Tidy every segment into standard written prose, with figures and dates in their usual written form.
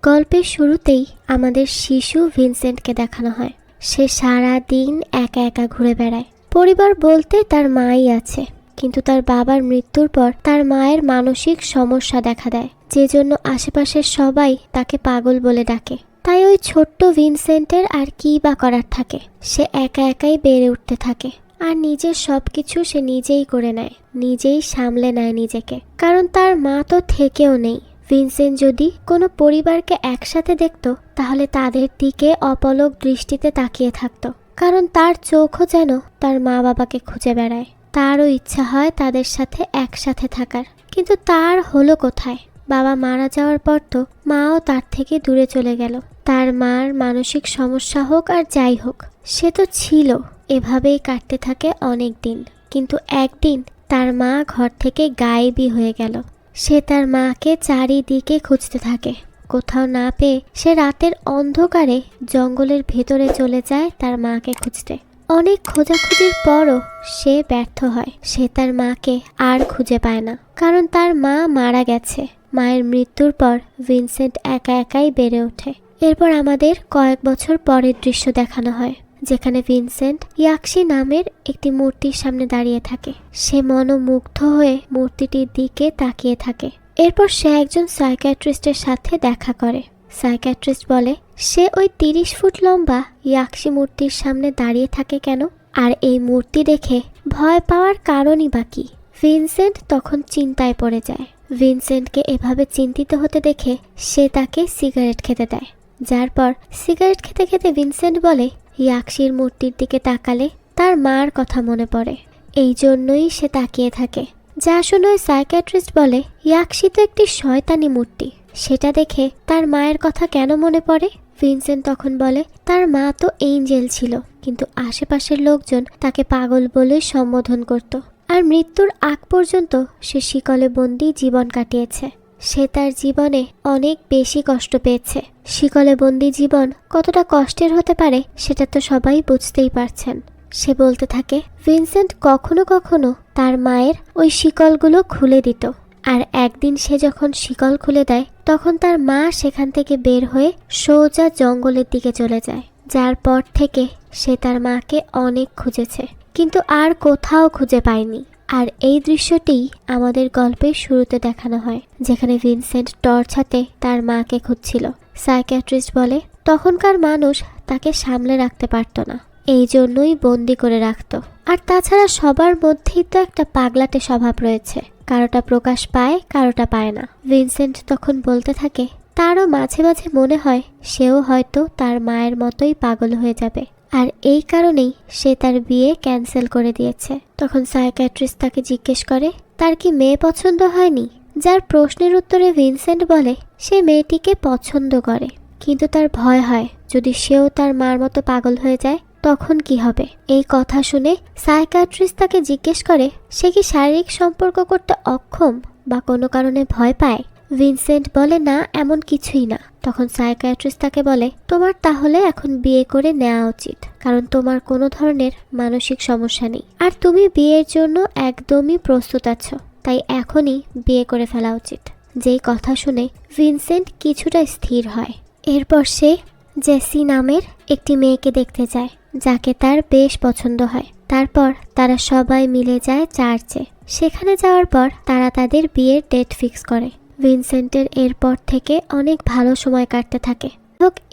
গল্পের শুরুতেই আমাদের শিশু ভিনসেন্টকে দেখানো হয়। সে সারা দিন একা একা ঘুরে বেড়ায়। পরিবার বলতে তার মাই আছে, কিন্তু তার বাবার মৃত্যুর পর তার মায়ের মানসিক সমস্যা দেখা দেয়, যে জন্য আশেপাশের সবাই তাকে পাগল বলে ডাকে। তাই ওই ছোট্ট ভিনসেন্টের আর কি বা করার থাকে। সে একা একাই বেড়ে উঠতে থাকে, আর নিজের সবকিছু সে নিজেই করে নেয়, নিজেই সামলে নেয় নিজেকে। কারণ তার মা তো থেকেও নেই। ভিনসেন্ট যদি কোনো পরিবারকে একসাথে দেখত, তাহলে তাদের দিকে অপলক দৃষ্টিতে তাকিয়ে থাকত, কারণ তার চোখও যেন তার মা বাবাকে খুঁজে বেড়ায়। তারও ইচ্ছা হয় তাদের সাথে একসাথে থাকার, কিন্তু তার হলো কোথায়? বাবা মারা যাওয়ার পর তো মাও তার থেকে দূরে চলে গেল। তার মার মানসিক সমস্যা হোক আর যাই হোক, সে তো ছিল। এভাবেই কাটতে থাকে অনেক দিন, কিন্তু একদিন তার মা ঘর থেকে গায়েবই হয়ে গেল। সে তার মাকে চারিদিকে খুঁজতে থাকে। কোথাও না পেয়ে সে রাতের অন্ধকারে জঙ্গলের ভেতরে চলে যায় তার মাকে খুঁজতে। অনেক খোঁজাখুঁজির পরও সে ব্যর্থ হয়। সে তার মাকে আর খুঁজে পায় না, কারণ তার মা মারা গেছে। মায়ের মৃত্যুর পর ভিনসেন্ট একা একাই বেড়ে ওঠে। এরপর আমাদের কয়েক বছর পরের দৃশ্য দেখানো হয়, যেখানে ভিনসেন্ট ইয়াকশি নামের একটি মূর্তির সামনে দাঁড়িয়ে থাকে। সে মনোমুগ্ধ হয়ে মূর্তিটির দিকে তাকিয়ে থাকে। এরপর সে একজন সাইকিয়াট্রিস্টের সাথে দেখা করে। সাইকিয়াট্রিস্ট বলে, সে ওই 30 ফুট লম্বা ইয়াকশি মূর্তির সামনে দাঁড়িয়ে থাকে কেন, আর এই মূর্তি দেখে ভয় পাওয়ার কারণই বা কি? ভিনসেন্ট তখন চিন্তায় পড়ে যায়। ভিনসেন্টকে এভাবে চিন্তিত হতে দেখে সে তাকে সিগারেট খেতে দেয়। যার পর সিগারেট খেতে খেতে ভিনসেন্ট বলে, ইয়াকশির মূর্তির দিকে তাকালে তার মার কথা মনে পড়ে, এই জন্যই সে তাকিয়ে থাকে। যা শুনে সাইকিয়াট্রিস্ট বলে, ইয়াকশি তো একটি শয়তানি মূর্তি, সেটা দেখে তার মায়ের কথা কেন মনে পড়ে? ভিনসেন্ট তখন বলে, তার মা তো এঞ্জেল ছিল, কিন্তু আশেপাশের লোকজন তাকে পাগল বলে সম্বোধন করত, আর মৃত্যুর আগ পর্যন্ত সে শিকলে বন্দি জীবন কাটিয়েছে। সে তার জীবনে অনেক বেশি কষ্ট পেয়েছে। শিকলে বন্দি জীবন কতটা কষ্টের হতে পারে সেটা তো সবাই বুঝতেই পারছেন। সে বলতে থাকে, ভিনসেন্ট কখনো কখনো তার মায়ের ওই শিকলগুলো খুলে দিত, আর একদিন সে যখন শিকল খুলে দেয়, তখন তার মা সেখান থেকে বের হয়ে সোজা জঙ্গলের দিকে চলে যায়। যার পর থেকে সে তার মাকে অনেক খুঁজেছে, কিন্তু আর কোথাও খুঁজে পায়নি। আর এই দৃশ্যটিই আমাদের গল্পের শুরুতে দেখানো হয়, যেখানে ভিনসেন্ট টর্চ হাতে তার মাকে খুঁজছিল। সাইকিয়াট্রিস্ট বলে, তখনকার মানুষ তাকে সামলে রাখতে পারত না, এই জন্যই বন্দি করে রাখত। আর তাছাড়া সবার মধ্যেই তো একটা পাগলাটে স্বভাব রয়েছে, কারোটা প্রকাশ পায়, কারোটা পায় না। ভিনসেন্ট তখন বলতে থাকে, তারও মাঝে মাঝে মনে হয় সেও হয়তো তার মায়ের মতোই পাগল হয়ে যাবে, আর এই কারণেই সে তার বিয়ে ক্যান্সেল করে দিয়েছে। তখন সাইকিয়াট্রিস্ট তাকে জিজ্ঞেস করে, তার কি মেয়ে পছন্দ হয়নি? যার প্রশ্নের উত্তরে ভিনসেন্ট বলে, সে মেয়েটিকে পছন্দ করে, কিন্তু তার ভয় হয় যদি সেও তার মার মতো পাগল হয়ে যায় তখন কি হবে। এই কথা শুনে সাইকিয়াট্রিস্ট তাকে জিজ্ঞেস করে, সে কি শারীরিক সম্পর্ক করতে অক্ষম বা কোনো কারণে ভয় পায়? ভিনসেন্ট বলে, না, এমন কিছুই না। তখন সাইকিয়াট্রিস্ট তাকে বলে, তোমার তাহলে এখন বিয়ে করে নেওয়া উচিত, কারণ তোমার কোনো ধরনের মানসিক সমস্যা নেই, আর তুমি বিয়ের জন্য একদমই প্রস্তুত আছো, তাই এখনই বিয়ে করে ফেলা উচিত। যেই কথা শুনে ভিনসেন্ট কিছুটা স্থির হয়। এরপর সে জেসি নামের একটি মেয়েকে দেখতে যায়, যাকে তার বেশ পছন্দ হয়। তারপর তারা সবাই মিলে যায় চার্চে। সেখানে যাওয়ার পর তারা তাদের বিয়ের ডেট ফিক্স করে। ভিনসেন্টের এরপর থেকে অনেক ভালো সময় কাটতে থাকে।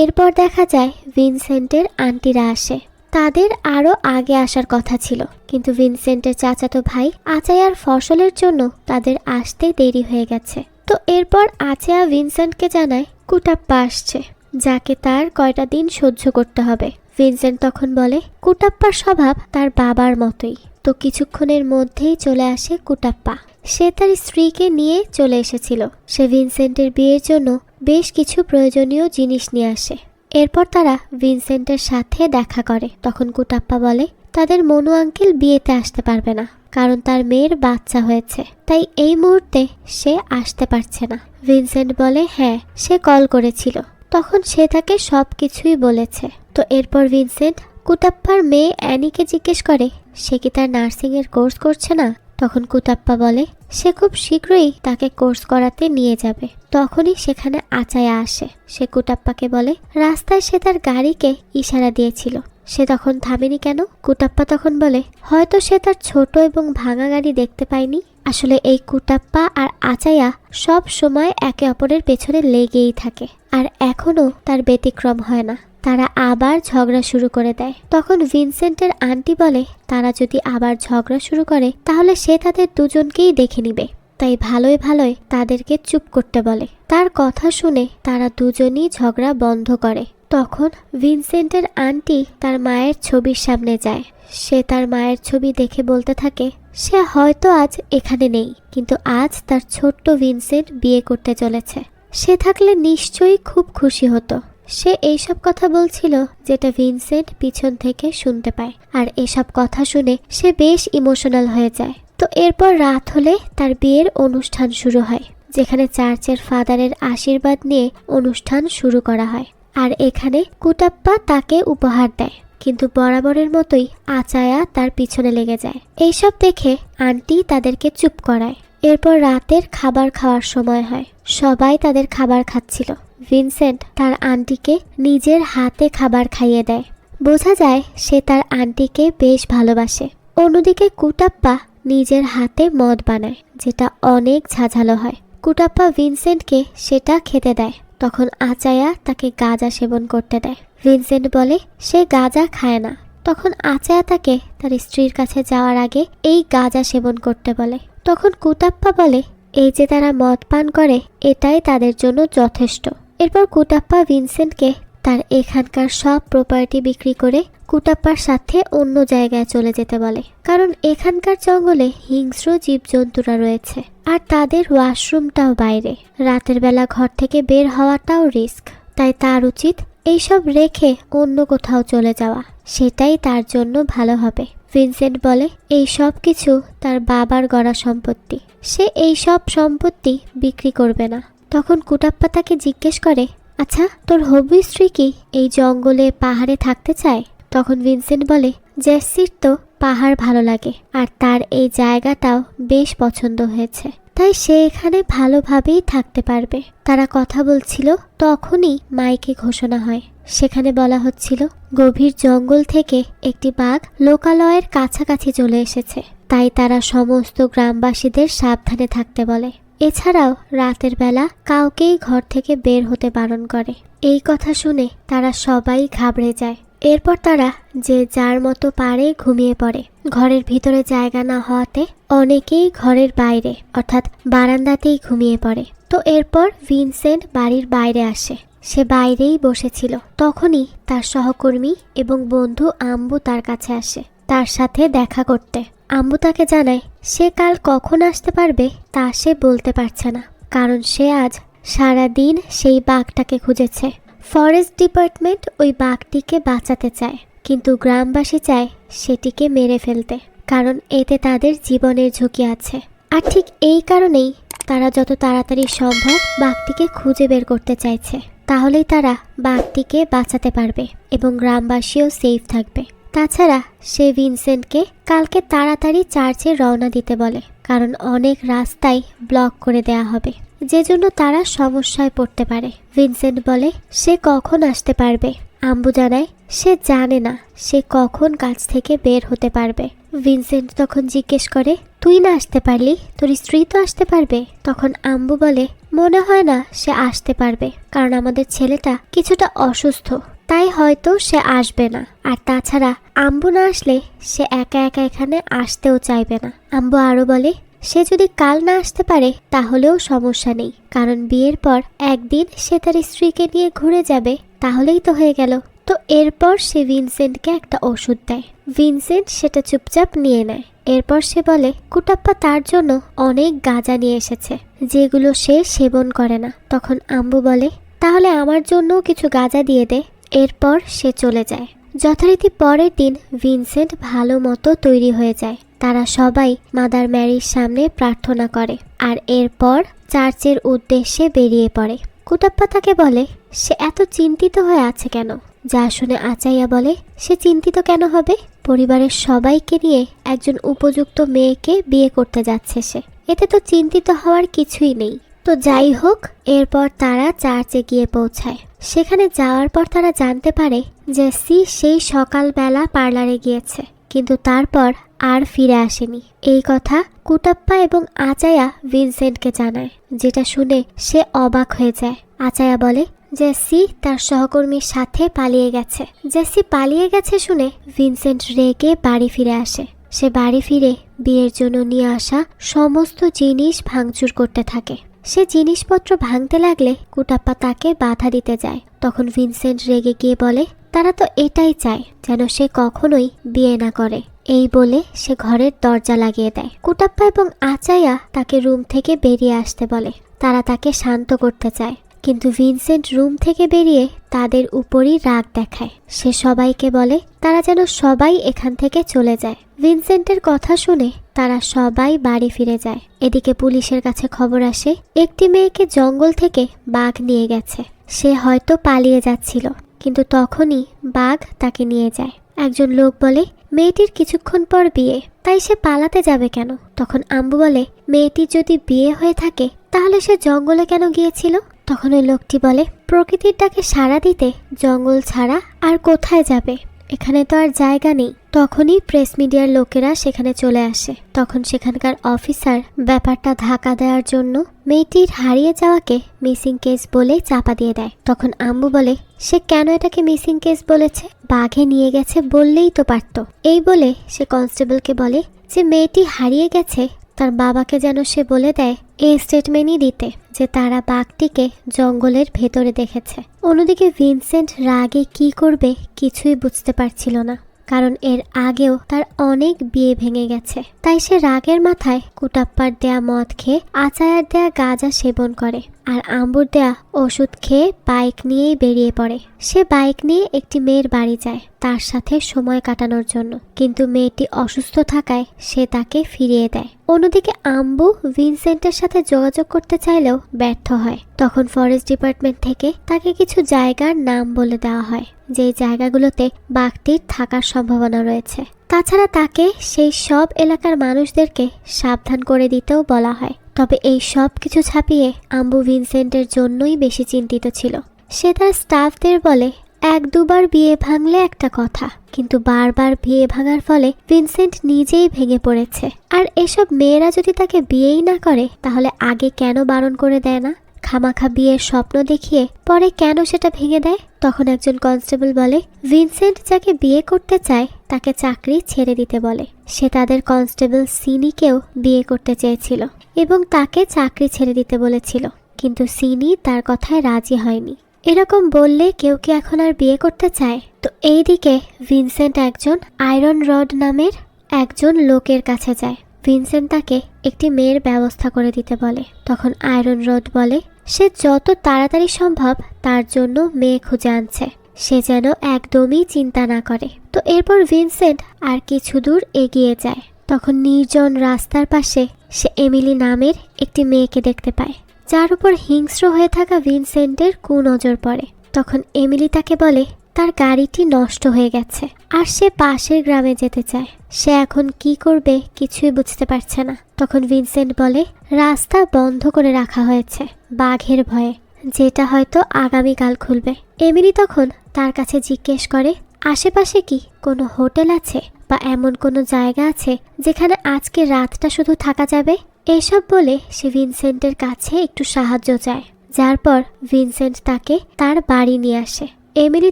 এরপর দেখা যায় ভিনসেন্টের আন্টিরা আসে। তাদের আরও আগে আসার কথা ছিল, কিন্তু ভিনসেন্টের চাচাতো ভাই আচায়ার ফসলের জন্য তাদের আসতে দেরি হয়ে গেছে। তো এরপর আচায়া ভিনসেন্টকে জানায় কুটাপ্পা আসছে, যাকে তার কয়টা দিন সহ্য করতে হবে। ভিনসেন্ট তখন বলে, কুটাপ্পার স্বভাব তার বাবার মতোই। তো কিছুক্ষণের মধ্যেই চলে আসে কুটাপ্পা। সে তার স্ত্রীকে নিয়ে চলে এসেছিল। সে ভিনসেন্টের বিয়ের জন্য বেশ কিছু প্রয়োজনীয় জিনিস নিয়ে আসে। এরপর তারা ভিনসেন্টের সাথে দেখা করে। তখন কুটাপ্পা বলে, তাদের মনু আঙ্কেল বিয়েতে আসতে পারবে না, কারণ তার মেয়ের বাচ্চা হয়েছে, তাই এই মুহূর্তে সে আসতে পারছে না। ভিনসেন্ট বলে, হ্যাঁ, সে কল করেছিল, তখন সে তাকে সব কিছুই বলেছে। তো এরপর ভিনসেন্ট কুটাপ্পার মেয়ে অ্যানিকে জিজ্ঞেস করে, সে কি তার নার্সিংয়ের কোর্স করছে না? তখন কুটাপ্পা বলে সে খুব শীঘ্রই তাকে কোর্স করাতে নিয়ে যাবে। তখনই সেখানে আচায়া আসে। সে কুটাপ্পাকে বলে রাস্তায় সে তার গাড়িকে ইশারা দিয়েছিল, সে তখন থামেনি কেন? কুটাপ্পা তখন বলে হয়তো সে তার ছোট এবং ভাঙা গাড়ি দেখতে পায়নি। আসলে এই কুটাপ্পা আর আচায়া সব সময় একে অপরের পেছনে লেগেই থাকে, আর এখনো তার ব্যতিক্রম হয় না। তারা আবার ঝগড়া শুরু করে দেয়। তখন ভিনসেন্টের আন্টি বলে তারা যদি আবার ঝগড়া শুরু করে তাহলে সে তাদের দুজনকেই দেখে নিবে, তাই ভালোই ভালোই তাদেরকে চুপ করতে বলে। তার কথা শুনে তারা দুজনই ঝগড়া বন্ধ করে। তখন ভিনসেন্টের আন্টি তার মায়ের ছবির সামনে যায়। সে তার মায়ের ছবি দেখে বলতে থাকে সে হয়তো আজ এখানে নেই, কিন্তু আজ তার ছোট্ট ভিনসেন্ট বিয়ে করতে চলেছে। সে থাকলে নিশ্চয়ই খুব খুশি হতো। সে এইসব কথা বলছিল যেটা ভিনসেন্ট পিছন থেকে শুনতে পায়, আর এসব কথা শুনে সে বেশ ইমোশনাল হয়ে যায়। তো এরপর রাত হলে তার বিয়ের অনুষ্ঠান শুরু হয়, যেখানে চার্চের ফাদারের আশীর্বাদ নিয়ে অনুষ্ঠান শুরু করা হয়। আর এখানে কুটাপ্পা তাকে উপহার দেয়, কিন্তু বরাবরের মতোই আচায়া তার পিছনে লেগে যায়। এইসব দেখে আন্টি তাদেরকে চুপ করায়। এরপর রাতের খাবার খাওয়ার সময় হয়। সবাই তাদের খাবার খাচ্ছিল। ভিনসেন্ট তার আন্টিকে নিজের হাতে খাবার খাইয়ে দেয়। বোঝা যায় সে তার আন্টিকে বেশ ভালোবাসে। অন্যদিকে কুটাপ্পা নিজের হাতে মদ বানায়, যেটা অনেক ঝাঁঝালো হয়। কুটাপ্পা ভিনসেন্টকে সেটা খেতে দেয়। তখন আচায়া তাকে গাঁজা সেবন করতে দেয়। ভিনসেন্ট বলে সে গাঁজা খায় না। তখন আচায়া তাকে তার স্ত্রীর কাছে যাওয়ার আগে এই গাঁজা সেবন করতে বলে। তখন কুটাপ্পা বলে এই যে তারা মদ পান করে এটাই তাদের জন্য যথেষ্ট। এরপর কুটাপ্পা ভিনসেন্টকে তার এখানকার সব প্রপার্টি বিক্রি করে কুটাপ্পার সাথে অন্য জায়গায় চলে যেতে বলে, কারণ এখানকার জঙ্গলে হিংস্র জীবজন্তুরা রয়েছে আর তাদের ওয়াশরুমটাও বাইরে। রাতের বেলা ঘর থেকে বের হওয়াটাও রিস্ক, তাই তার উচিত এইসব রেখে অন্য কোথাও চলে যাওয়া, সেটাই তার জন্য ভালো হবে। ভিনসেন্ট বলে এই সব কিছু তার বাবার গড়া সম্পত্তি, সে এই সব সম্পত্তি বিক্রি করবে না। তখন কুটাপ্পা তাকে জিজ্ঞেস করে আচ্ছা তোর হবু স্ত্রী কি এই জঙ্গলে পাহাড়ে থাকতে চায়? তখন ভিনসেন্ট বলে জেসির তো পাহাড় ভালো লাগে আর তার এই জায়গাটাও বেশ পছন্দ হয়েছে, তাই সে এখানে ভালোভাবেই থাকতে পারবে। তারা কথা বলছিল তখনই মাইকে ঘোষণা হয়। সেখানে বলা হচ্ছিল গভীর জঙ্গল থেকে একটি বাঘ লোকালয়ের কাছাকাছি চলে এসেছে, তাই তারা সমস্ত গ্রামবাসীদের সাবধানে থাকতে বলে। এছাড়াও রাতের বেলা কাউকেই ঘর থেকে বের হতে বারণ করে। এই কথা শুনে তারা সবাই ঘাবড়ে যায়। এরপর তারা যে যার মতো পারে ঘুমিয়ে পড়ে। ঘরের ভিতরে জায়গা না হওয়াতে অনেকেই ঘরের বাইরে অর্থাৎ বারান্দাতেই ঘুমিয়ে পড়ে। তো এরপর ভিনসেন্ট বাড়ির বাইরে আসে। সে বাইরেই বসেছিল। তখনই তার সহকর্মী এবং বন্ধু আম্বু তার কাছে আসে তার সাথে দেখা করতে। আম্বু তাকে জানায় সে কাল কখন আসতে পারবে তা সে বলতে পারছে না, কারণ সে আজ সারাদিন সেই বাঘটাকে খুঁজেছে। ফরেস্ট ডিপার্টমেন্ট ওই বাঘটিকে বাঁচাতে চায়, কিন্তু গ্রামবাসী চায় সেটিকে মেরে ফেলতে, কারণ এতে তাদের জীবনের ঝুঁকি আছে। আর ঠিক এই কারণেই তারা যত তাড়াতাড়ি সম্ভব বাঘটিকে খুঁজে বের করতে চাইছে, তাহলেই তারা বাঘটিকে বাঁচাতে পারবে এবং গ্রামবাসীও সেফ থাকবে। তাছাড়া সে ভিনসেন্টকে কালকে তাড়াতাড়ি চার্চে রওনা দিতে বলে, কারণ অনেক রাস্তাই ব্লক করে দেয়া হবে, যে জন্য তারা সমস্যায় পড়তে পারে। ভিনসেন্ট বলে সে কখন আসতে পারবে। আম্বু জানায় সে জানে না সে কখন কাজ থেকে বের হতে পারবে। ভিনসেন্ট তখন জিজ্ঞেস করে তুই না আসতে পারলি, তোর স্ত্রী তো আসতে পারবে। তখন আম্বু বলে মনে হয় না সে আসতে পারবে, কারণ আমাদের ছেলেটা কিছুটা অসুস্থ, তাই হয়তো সে আসবে না। আর তাছাড়া আম্বু না আসলে সে একা একা এখানে আসতেও চাইবে না। আম্বু আরো বলে সে যদি কাল না আসতে পারে তাহলেও সমস্যা নেই, কারণ বিয়ের পর একদিন সে তার স্ত্রীকে নিয়ে ঘুরে যাবে, তাহলেই তো হয়ে গেল। তো এরপর সে ভিনসেন্টকে একটা ওষুধ দেয়। ভিনসেন্ট সেটা চুপচাপ নিয়ে নেয়। এরপর সে বলে কুটাপ্পা তার জন্য অনেক গাঁজা নিয়ে এসেছে, যেগুলো সে সেবন করে না। তখন আম্বু বলে তাহলে আমার জন্য কিছু গাঁজা দিয়ে দে। এরপর সে চলে যায়। যথারীতি পরের দিন ভিনসেন্ট ভালো মতো তৈরি হয়ে যায়। তারা সবাই মাদার ম্যারির সামনে প্রার্থনা করে আর এরপর চার্চের উদ্দেশ্যে বেরিয়ে পড়ে। কুটাপ্পা তাকে বলে সে এত চিন্তিত হয়ে আছে কেন। যা শুনে আচাইয়া বলে সে চিন্তিত কেন হবে, পরিবারের সবাইকে নিয়ে একজন উপযুক্ত মেয়েকে বিয়ে করতে যাচ্ছে সে। এতে তো চিন্তিত হওয়ার কিছুই নেই। তো যাই হোক, এরপর তারা চার্চে গিয়ে পৌঁছায়। সেখানে যাওয়ার পর তারা জানতে পারে জেসি সেই সকালবেলা পার্লারে গিয়েছে, কিন্তু তারপর আর ফিরে আসেনি। এই কথা কুটাপ্পা এবং আচায়া ভিনসেন্টকে জানায়, যেটা শুনে সে অবাক হয়ে যায়। আচায়া বলে জেসি তার সহকর্মীর সাথে পালিয়ে গেছে। জেসি পালিয়ে গেছে শুনে ভিনসেন্ট রেগে বাড়ি ফিরে আসে। সে বাড়ি ফিরে বিয়ের জন্য নিয়ে আসা সমস্ত জিনিস ভাঙচুর করতে থাকে। সে জিনিসপত্র ভাঙতে লাগলে কুটাপ্পা তাকে বাধা দিতে যায়। তখন ভিনসেন্ট রেগে গিয়ে বলে তারা তো এটাই চায় যেন সে কখনোই বিয়ে না করে। এই বলে সে ঘরের দরজা লাগিয়ে দেয়। কুটাপ্পা এবং আচায়া তাকে রুম থেকে বেরিয়ে আসতে বলে। তারা তাকে শান্ত করতে চায়, কিন্তু ভিনসেন্ট রুম থেকে বেরিয়ে তাদের উপরই রাগ দেখায়। সে সবাইকে বলে তারা যেন সবাই এখান থেকে চলে যায়। ভিনসেন্টের কথা শুনে তারা সবাই বাড়ি ফিরে যায়। এদিকে পুলিশের কাছে খবর আসে একটি মেয়েকে জঙ্গল থেকে বাঘ নিয়ে গেছে। সে হয়তো পালিয়ে যাচ্ছিল, কিন্তু তখনই বাঘ তাকে নিয়ে যায়। একজন লোক বলে মেয়েটির কিছুক্ষণ পর বিয়ে, তাই সে পালাতে যাবে কেন? তখন আম্বু বলে মেয়েটির যদি বিয়ে হয়ে থাকে তাহলে সে জঙ্গলে কেন গিয়েছিল? তখন ওই লোকটি বলে প্রকৃতির ডাকে সাড়া দিতে জঙ্গল ছাড়া আর কোথায় যাবে, এখানে তো আর জায়গা নেই। তখনই প্রেস মিডিয়ার লোকেরা সেখানে চলে আসে। তখন সেখানকার অফিসার ব্যাপারটা ধাক্কা দেওয়ার জন্য মেয়েটির হারিয়ে যাওয়াকে মিসিং কেস বলে চাপা দিয়ে দেয়। তখন আম্মু বলে সে কেন এটাকে মিসিং কেস বলেছে, বাঘে নিয়ে গেছে বললেই তো পারত। এই বলে সে কনস্টেবলকে বলে যে মেয়েটি হারিয়ে গেছে তার বাবাকে যেন সে বলে দেয় এই স্টেটমেন্টই দিতে যে তারা বাঘটিকে জঙ্গলের ভেতরে দেখেছে। অন্যদিকে ভিনসেন্ট রাগে কি করবে কিছুই বুঝতে পারছিল না, কারণ এর আগেও তার অনেক বিয়ে ভেঙে গেছে। তাই সে রাগের মাথায় কুটাপ্পার দেয়া মদ খেয়ে আচায়ার দেয়া গাঁজা সেবন করে আর আম্বুর দেয়া ওষুধ খেয়ে বাইক নিয়েই বেরিয়ে পড়ে। সে বাইক নিয়ে একটি মেয়ের বাড়ি যায় তার সাথে সময় কাটানোর জন্য, কিন্তু মেয়েটি অসুস্থ থাকায় সে তাকে ফিরিয়ে দেয়। অন্যদিকে আম্বু ভিনসেন্টের সাথে যোগাযোগ করতে চাইলেও ব্যর্থ হয়। তখন ফরেস্ট ডিপার্টমেন্ট থেকে তাকে কিছু জায়গার নাম বলে দেওয়া হয়, যে জায়গাগুলোতে বাঘটির থাকার সম্ভাবনা রয়েছে। তাছাড়া তাকে সেই সব এলাকার মানুষদেরকে সাবধান করে দিতেও বলা হয়। তবে এই সব কিছু ছাপিয়ে আম্বু ভিনসেন্টের জন্যই বেশি চিন্তিত ছিল। সে তার স্টাফদের বলে এক দুবার বিয়ে ভাঙলে একটা কথা, কিন্তু বারবার বিয়ে ভাঙার ফলে ভিনসেন্ট নিজেই ভেঙে পড়েছে। আর এসব মেয়েরা যদি তাকে বিয়েই না করে তাহলে আগে কেন বারণ করে দেয় না? খামাখা বিয়ের স্বপ্ন দেখিয়ে পরে কেন সেটা ভেঙে দেয়? তখন একজন কনস্টেবল বলে ভিনসেন্ট যাকে বিয়ে করতে চায় তাকে চাকরি ছেড়ে দিতে বলে। সে তাদের কনস্টেবল সিনিকেও বিয়ে করতে চেয়েছিল এবং তাকে চাকরি ছেড়ে দিতে বলেছিল, কিন্তু সিনি তার কথায় রাজি হয়নি। এরকম বললে কেউ কি এখন আর বিয়ে করতে চায়? তো এইদিকে ভিনসেন্ট একজন আয়রন রড নামের একজন লোকের কাছে যায়। ভিনসেন্ট তাকে একটি মেয়ের ব্যবস্থা করে দিতে বলে। তখন আয়রন রড বলে সে যত তাড়াতাড়ি সম্ভব তার জন্য মেয়ে খুঁজে আনছে, সে যেন একদমই চিন্তা না করে। তো এরপর ভিনসেন্ট আর কিছু দূর এগিয়ে যায়। তখন নির্জন রাস্তার পাশে সে এমিলি নামের একটি মেয়েকে দেখতে পায়, যার উপর হিংস্র হয়ে থাকা ভিনসেন্টের কুনজর পড়ে। তখন এমিলি তাকে বলে তার গাড়িটি নষ্ট হয়ে গেছে আর সে পাশের গ্রামে যেতে চায়। সে এখন কি করবে কিছুই বুঝতে পারছে না। তখন ভিনসেন্ট বলে রাস্তা বন্ধ করে রাখা হয়েছে বাঘের ভয়ে, যেটা হয়তো আগামীকাল খুলবে। এমিলি তখন তার কাছে জিজ্ঞেস করে আশেপাশে কি কোনো হোটেল আছে বা এমন কোনো জায়গা আছে যেখানে আজকে রাতটা শুধু থাকা যাবে। এসব বলে সে ভিনসেন্টের কাছে একটু সাহায্য চায়, যার পর ভিনসেন্ট তাকে তার বাড়ি নিয়ে আসে। এমিলি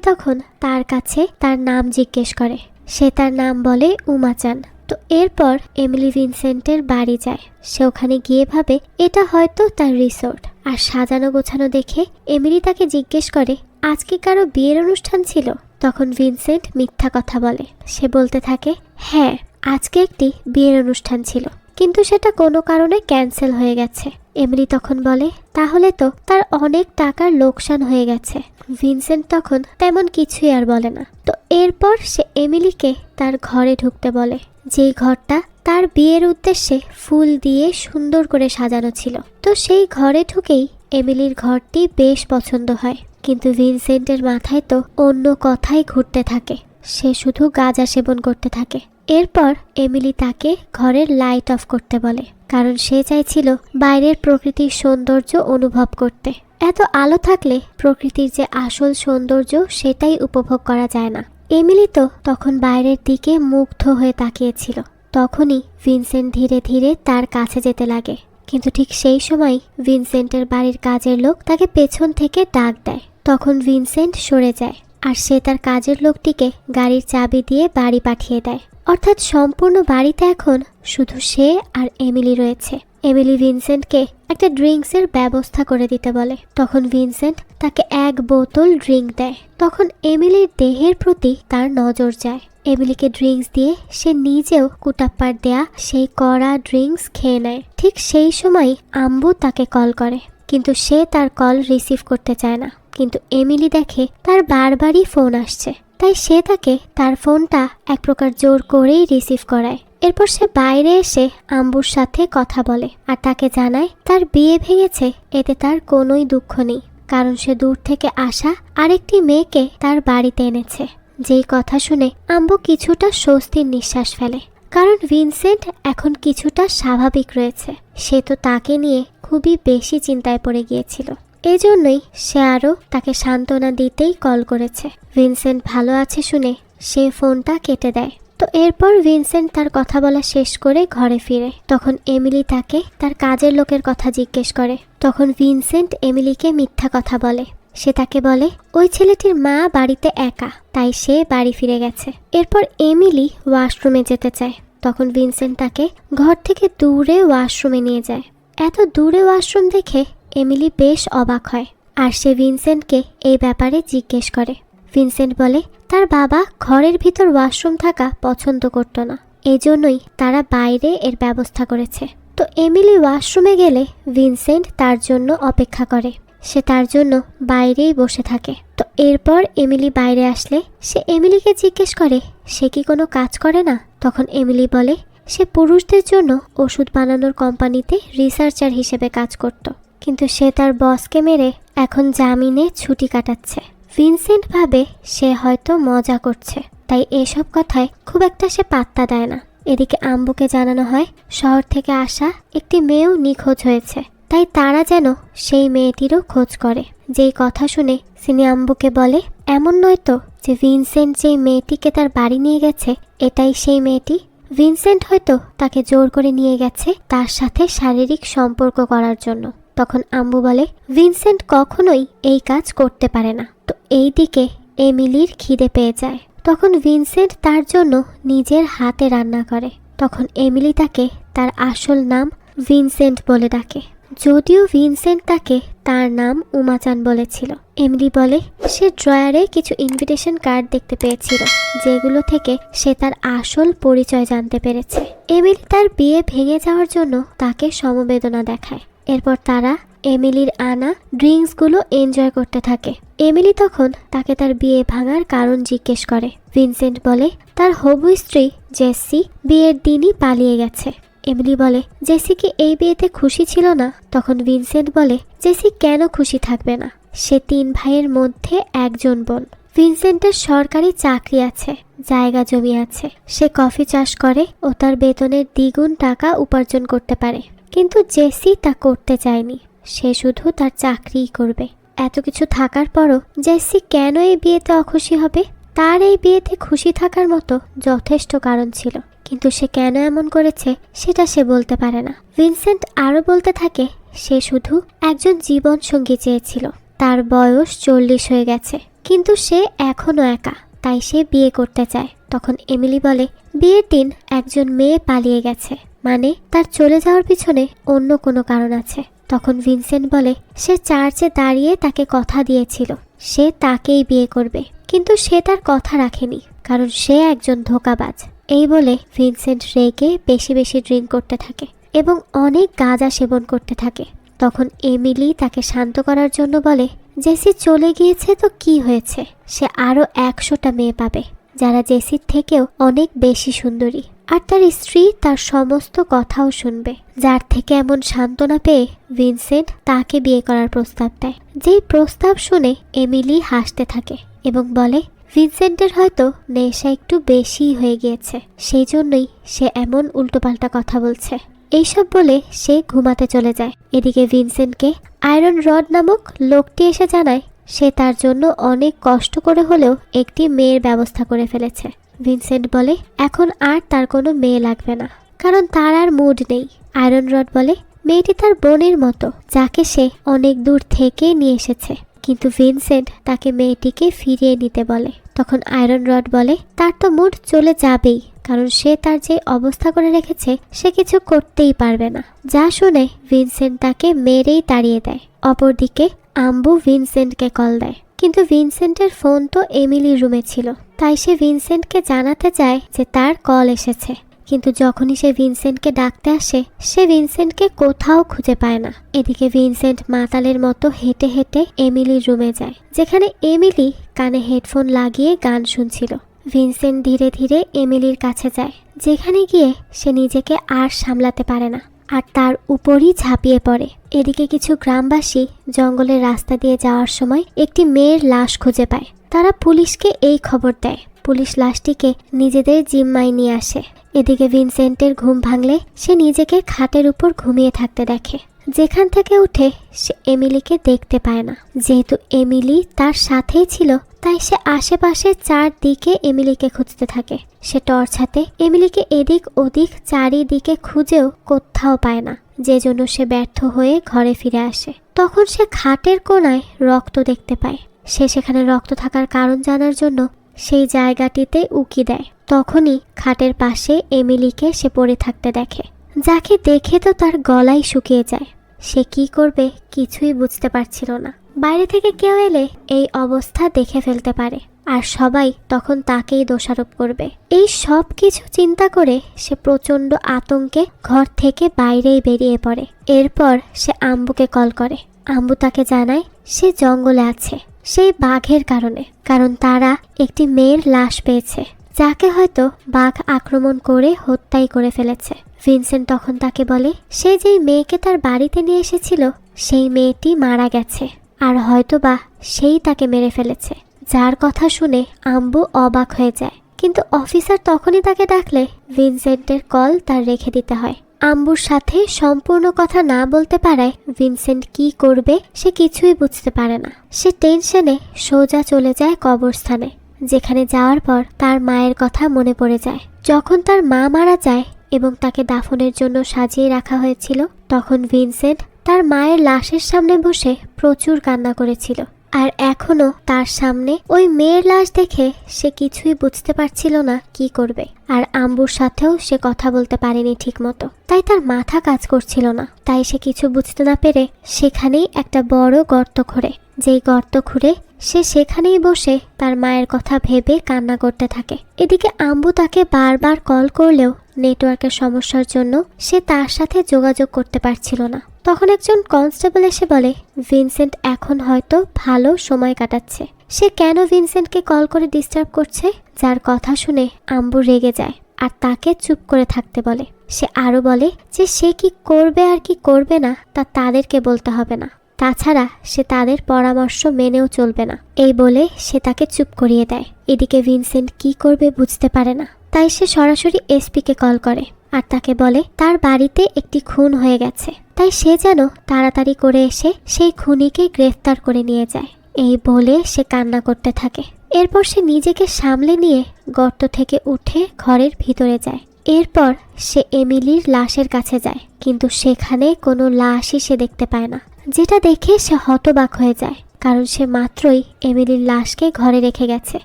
তখন তার কাছে তার নাম জিজ্ঞেস করে, সে তার নাম বলে উমাচান। তো এরপর এমিলি ভিনসেন্টের বাড়ি যায়। সে ওখানে গিয়ে ভাবে এটা হয়তো তার রিসোর্ট। আর সাজানো গোছানো দেখে এমিলি তাকে জিজ্ঞেস করে আজকে কারো বিয়ের অনুষ্ঠান ছিল? তখন ভিনসেন্ট মিথ্যা কথা বলে। সে বলতে থাকে হ্যাঁ আজকে একটি বিয়ের অনুষ্ঠান ছিল, কিন্তু সেটা কোনো কারণে ক্যান্সেল হয়ে গেছে। এমিলি তখন বলে তাহলে তো তার অনেক টাকার লোকসান হয়ে গেছে। ভিনসেন্ট তখন তেমন কিছুই আর বলে না। তো এরপর সে এমিলিকে তার ঘরে ঢুকতে বলে, যেই ঘরটা তার বিয়ের উদ্দেশ্যে ফুল দিয়ে সুন্দর করে সাজানো ছিল। তো সেই ঘরে ঢুকেই এমিলির ঘরটি বেশ পছন্দ হয়, কিন্তু ভিনসেন্টের মাথায় তো অন্য কথাই ঘুরতে থাকে। সে শুধু গাঁজা সেবন করতে থাকে। এরপর এমিলি তাকে ঘরের লাইট অফ করতে বলে, কারণ সে চাইছিল বাইরের প্রকৃতির সৌন্দর্য অনুভব করতে। এত আলো থাকলে প্রকৃতির যে আসল সৌন্দর্য সেটাই উপভোগ করা যায় না। এমিলি তো তখন বাইরের দিকে মুগ্ধ হয়ে তাকিয়েছিল। তখনই ভিনসেন্ট ধীরে ধীরে তার কাছে যেতে লাগে, কিন্তু ঠিক সেই সময় ভিনসেন্টের বাড়ির কাজের লোক তাকে পেছন থেকে ডাক দেয়। তখন ভিনসেন্ট সরে যায়, আর সে তার কাজের লোকটিকে গাড়ির চাবি দিয়ে বাড়ি পাঠিয়ে দেয়। অর্থাৎ সম্পূর্ণ বাড়িতে এখন শুধু সে আর এমিলি রয়েছে। এমিলি ভিনসেন্টকে একটা ড্রিঙ্কসের ব্যবস্থা করে দিতে বলে। তখন ভিনসেন্ট তাকে এক বোতল ড্রিঙ্ক দেয়। তখন এমিলির দেহের প্রতি তার নজর যায়। এমিলিকে ড্রিঙ্কস দিয়ে সে নিজেও কুটাপ্পার দেয়া সেই কড়া ড্রিঙ্কস খেয়ে নেয়। ঠিক সেই সময় আম্বু তাকে কল করে, কিন্তু সে তার কল রিসিভ করতে চায় না। কিন্তু এমিলি দেখে তার বারবারই ফোন আসছে, তাই সে তাকে তার ফোনটা এক প্রকার জোর করেই রিসিভ করায়। এরপর সে বাইরে এসে আম্বুর সাথে কথা বলে আর তাকে জানায় তার বিয়ে ভেঙেছে, এতে তার কোনোই দুঃখ নেই, কারণ সে দূর থেকে আসা আরেকটি মেয়েকে তার বাড়িতে এনেছে। যেই কথা শুনে আম্বু কিছুটা স্বস্তির নিঃশ্বাস ফেলে, কারণ ভিনসেন্ট এখন কিছুটা স্বাভাবিক রয়েছে। সে তো তাকে নিয়ে খুবই বেশি চিন্তায় পড়ে গিয়েছিল। এই জন্যই সে আরও তাকে সান্ত্বনা দিতেই কল করেছে। ভিনসেন্ট ভালো আছে শুনে সে ফোনটা কেটে দেয়। তো এরপর ভিনসেন্ট তার কথা বলা শেষ করে ঘরে ফিরে। তখন এমিলি তাকে তার কাজের লোকের কথা জিজ্ঞেস করে। তখন ভিনসেন্ট এমিলিকে মিথ্যা কথা বলে। সে তাকে বলে ওই ছেলেটির মা বাড়িতে একা, তাই সে বাড়ি ফিরে গেছে। এরপর এমিলি ওয়াশরুমে যেতে চায়। তখন ভিনসেন্ট তাকে ঘর থেকে দূরে ওয়াশরুমে নিয়ে যায়। এত দূরে ওয়াশরুম দেখে এমিলি বেশ অবাক হয়, আর সে ভিনসেন্টকে এই ব্যাপারে জিজ্ঞেস করে। ভিনসেন্ট বলে তার বাবা ঘরের ভিতর ওয়াশরুম থাকা পছন্দ করত না, এই জন্যই তারা বাইরে এর ব্যবস্থা করেছে। তো এমিলি ওয়াশরুমে গেলে ভিনসেন্ট তার জন্য অপেক্ষা করে। সে তার জন্য বাইরেই বসে থাকে। তো এরপর এমিলি বাইরে আসলে সে এমিলিকে জিজ্ঞেস করে সে কি কোনো কাজ করে না। তখন এমিলি বলে সে পুরুষদের জন্য ওষুধ বানানোর কোম্পানিতে রিসার্চার হিসেবে কাজ করত, কিন্তু সে তার বসকে মেরে এখন জামিনে ছুটি কাটাচ্ছে। ভিনসেন্ট ভাবে সে হয়তো মজা করছে, তাই এসব কথায় খুব একটা সে পাত্তা দেয় না। এদিকে আম্বুকে জানানো হয় শহর থেকে আসা একটি মেয়েও নিখোঁজ হয়েছে, তাই তারা যেন সেই মেয়েটিরও খোঁজ করে। যেই কথা শুনে সিনি আম্বুকে বলে এমন নয় তো যে ভিনসেন্ট যেই মেয়েটিকে তার বাড়ি নিয়ে গেছে এটাই সেই মেয়েটি। ভিনসেন্ট হয়তো তাকে জোর করে নিয়ে গেছে তার সাথে শারীরিক সম্পর্ক করার জন্য। তখন আম্বু বলে ভিনসেন্ট কখনোই এই কাজ করতে পারে না। তো এই দিকে এমিলির খিদে পেয়ে যায়। তখন ভিনসেন্ট তার জন্য নিজের হাতে রান্না করে। তখন এমিলি তাকে তার আসল নাম ভিনসেন্ট বলে ডাকে, যদিও ভিনসেন্ট তাকে তার নাম উমাচান বলেছিল। এমিলি বলে সে ড্রয়ারে কিছু ইনভিটেশন কার্ড দেখতে পেয়েছিল, যেগুলো থেকে সে তার আসল পরিচয় জানতে পেরেছে। এমিলি তার বিয়ে ভেঙে যাওয়ার জন্য তাকে সমবেদনা দেখায়। এরপর তারা এমিলির আনা ড্রিঙ্কসগুলো এনজয় করতে থাকে। এমিলি তখন তাকে তার বিয়ে ভাঙার কারণ জিজ্ঞেস করে। ভিনসেন্ট বলে তার হবু স্ত্রী জেসি বিয়ের দিনই পালিয়ে গেছে। এমিলি বলে জেসি কি এই বিয়েতে খুশি ছিল না? তখন ভিনসেন্ট বলে জেসি কেন খুশি থাকবে না, সে 3 ভাইয়ের মধ্যে একজন বোন। ভিনসেন্টের সরকারি চাকরি আছে, জায়গা জমি আছে, সে কফি চাষ করে ও তার বেতনের দ্বিগুণ টাকা উপার্জন করতে পারে। কিন্তু জেসি তা করতে চায়নি, সে শুধু তার চাকরিই করবে। এত কিছু থাকার পরও জেসি কেন এই বিয়েতে অখুশি হবে? তার এই বিয়েতে খুশি থাকার মতো যথেষ্ট কারণ ছিল, কিন্তু সে কেন এমন করেছে সেটা সে বলতে পারে না। ভিনসেন্ট আরও বলতে থাকে সে শুধু একজন জীবন সঙ্গী চেয়েছিল। তার বয়স 40 হয়ে গেছে, কিন্তু সে এখনো একা, তাই সে বিয়ে করতে চায়। তখন এমিলি বলে বিয়ের দিন একজন মেয়ে পালিয়ে গেছে, মানে তার চলে যাওয়ার পিছনে অন্য কোনো কারণ আছে। তখন ভিনসেন্ট বলে সে চার্চে দাঁড়িয়ে তাকে কথা দিয়েছিল সে তাকেই বিয়ে করবে, কিন্তু সে তার কথা রাখেনি, কারণ সে একজন ধোঁকাবাজ। এই বলে ভিনসেন্ট রেগে বেশি বেশি ড্রিঙ্ক করতে থাকে এবং অনেক গাঁজা সেবন করতে থাকে। তখন এমিলি তাকে শান্ত করার জন্য বলে জেসি চলে গিয়েছে তো কি হয়েছে, সে আরও 100টা মেয়ে পাবে যারা জেসির থেকেও অনেক বেশি সুন্দরী, আর তার স্ত্রী তার সমস্ত কথাও শুনবে। যার থেকে এমন সান্ত্বনা পেয়ে ভিনসেন্ট তাকে বিয়ে করার প্রস্তাব দেয়। যেই প্রস্তাব শুনে এমিলি হাসতে থাকে এবং বলে ভিনসেন্টের হয়তো নেশা একটু বেশি হয়ে গিয়েছে, সেই জন্যই সে এমন উল্টোপাল্টা কথা বলছে। এইসব বলে সে ঘুমাতে চলে যায়। এদিকে ভিনসেন্টকে আয়রন রড নামক লোকটি এসে জানায় সে তার জন্য অনেক কষ্ট করে হলেও একটি মেয়ের ব্যবস্থা করে ফেলেছে। ভিনসেন্ট বলে এখন আর তার কোনো মেয়ে লাগবে না, কারণ তার আর মুড নেই। আয়রন রড বলে মেয়েটি তার বোনের মতো, যাকে সে অনেক দূর থেকে নিয়ে এসেছে, কিন্তু ভিনসেন্ট তাকে মেয়েটিকে ফিরিয়ে নিতে বলে। তখন আয়রন রড বলে তার তো মুড চলে যাবেই, কারণ সে তার যে অবস্থা করে রেখেছে সে কিছু করতেই পারবে না। যা শুনে ভিনসেন্ট তাকে মেরেই তাড়িয়ে দেয়। অপরদিকে আম্বু ভিনসেন্টকে কল দেয়, কিন্তু ভিনসেন্টের ফোন তো এমিলির রুমে ছিল, তাই সে ভিনসেন্টকে জানাতে চায় যে তার কল এসেছে। কিন্তু যখনই সে ভিনসেন্টকে ডাকতে আসে সে ভিনসেন্টকে কোথাও খুঁজে পায় না। এদিকে ভিনসেন্ট মাতালের মতো হেঁটে হেঁটে এমিলির রুমে যায়, যেখানে এমিলি কানে হেডফোন লাগিয়ে গান শুনছিল। ভিনসেন্ট ধীরে ধীরে এমিলির কাছে যায়, যেখানে গিয়ে সে নিজেকে আর সামলাতে পারে না আর তার উপরই ঝাঁপিয়ে পড়ে। এদিকে কিছু গ্রামবাসী জঙ্গলের রাস্তা দিয়ে যাওয়ার সময় একটি মেয়ের লাশ খুঁজে পায়। তারা পুলিশকে এই খবর দেয়। পুলিশ লাশটিকে নিজেদের জিম্মায় নিয়ে আসে। এদিকে ভিনসেন্টের ঘুম ভাঙলে সে নিজেকে খাটের উপর ঘুমিয়ে থাকতে দেখে, যেখান থেকে উঠে সে এমিলিকে দেখতে পায় না। যেহেতু এমিলি তার সাথেই ছিল তাই সে আশেপাশে চারদিকে এমিলিকে খুঁজতে থাকে। সে টর্চ হাতে এমিলিকে এদিক ওদিক চারিদিকে খুঁজেও কোথাও পায় না, যে জন্য সে ব্যর্থ হয়ে ঘরে ফিরে আসে। তখন সে খাটের কোণায় রক্ত দেখতে পায়। সে সেখানে রক্ত থাকার কারণ জানার জন্য সেই জায়গাটিতে উকি দেয়। তখনই খাটের পাশে এমিলিকে সে পড়ে থাকতে দেখে, যাকে দেখে তো তার গলাই শুকিয়ে যায়। সে কি করবে কিছুই বুঝতে পারছিল না। বাইরে থেকে কেউ এলে এই অবস্থা দেখে ফেলতে পারে আর সবাই তখন তাকেই দোষারোপ করবে। এই সব কিছু চিন্তা করে সে প্রচণ্ড আতঙ্কে ঘর থেকে বাইরেই বেরিয়ে পড়ে। এরপর সে আম্বুকে কল করে। আম্বু তাকে জানায় সে জঙ্গলে আছে, সেই বাঘের কারণে, কারণ তারা একটি মেয়ের লাশ পেয়েছে, যাকে হয়তো বাঘ আক্রমণ করে হত্যাই করে ফেলেছে। ভিনসেন্ট তখন তাকে বলে সে যেই মেয়েকে তার বাড়িতে নিয়ে এসেছিল সেই মেয়েটি মারা গেছে আর হয়তোবা সেই তাকে মেরে ফেলেছে। যার কথা শুনে আম্বু অবাক হয়ে যায়, কিন্তু অফিসার তখনই তাকে ডাকলে ভিনসেন্টের কল তার রেখে দিতে হয়। আম্বুর সাথে সম্পূর্ণ কথা না বলতে পারায় ভিনসেন্ট কি করবে সে কিছুই বুঝতে পারে না। সে টেনশনে সোজা চলে যায় কবরস্থানে, যেখানে যাওয়ার পর তার মায়ের কথা মনে পড়ে যায়। যখন তার মা মারা যায় এবং তাকে দাফনের জন্য সাজিয়ে রাখা হয়েছিল, তখন ভিনসেন্ট তার মায়ের লাশের সামনে বসে প্রচুর কান্না করেছিল। আর এখনো তার সামনে ওই মেয়ের লাশ দেখে সে কিছুই বুঝতে পারছিল না কি করবে। আর আম্বুর সাথেও সে কথা বলতে পারেনি ঠিক মতো, তাই তার মাথা কাজ করছিল না। তাই সে কিছু বুঝতে না পেরে সেখানেই একটা বড় গর্ত খোঁড়ে। যেই গর্ত খুঁড়ে সে সেখানেই বসে তার মায়ের কথা ভেবে কান্না করতে থাকে। এদিকে আম্বু তাকে বারবার কল করলেও নেটওয়ার্কের সমস্যার জন্য সে তার সাথে যোগাযোগ করতে পারছিল না। তখন একজন কনস্টেবল এসে বলে ভিনসেন্ট এখন হয়তো ভালো সময় কাটাচ্ছে। সে কেন ভিনসেন্টকে কল করে ডিস্টার্ব করছে? যার কথা শুনে আম্বু রেগে যায় আর তাকে চুপ করে থাকতে বলে। সে আরো বলে যে সে কি করবে আর কি করবে না তা তাদেরকে বলতে হবে না, তাছাড়া সে তাদের পরামর্শ মেনেও চলবে না। এই বলে সে তাকে চুপ করিয়ে দেয়। এদিকে ভিনসেন্ট কি করবে বুঝতে পারে না, তাই সে সরাসরি এসপিকে কল করে আর তাকে বলে তার বাড়িতে একটি খুন হয়ে গেছে, তাই সে যেন তাড়াতাড়ি করে এসে সেই খুনিকে গ্রেফতার করে নিয়ে যায়। এই বলে সে কান্না করতে থাকে। এরপর সে নিজেকে সামলে নিয়ে গর্ত থেকে উঠে ঘরের ভিতরে যায়। এরপর সে এমিলির লাশের কাছে যায়, কিন্তু সেখানে কোনো লাশই সে দেখতে পায় না, যেটা দেখে সে হতবাক হয়ে যায়, কারণ সে মাত্রই এমিলির লাশকে ঘরে রেখে গেছে।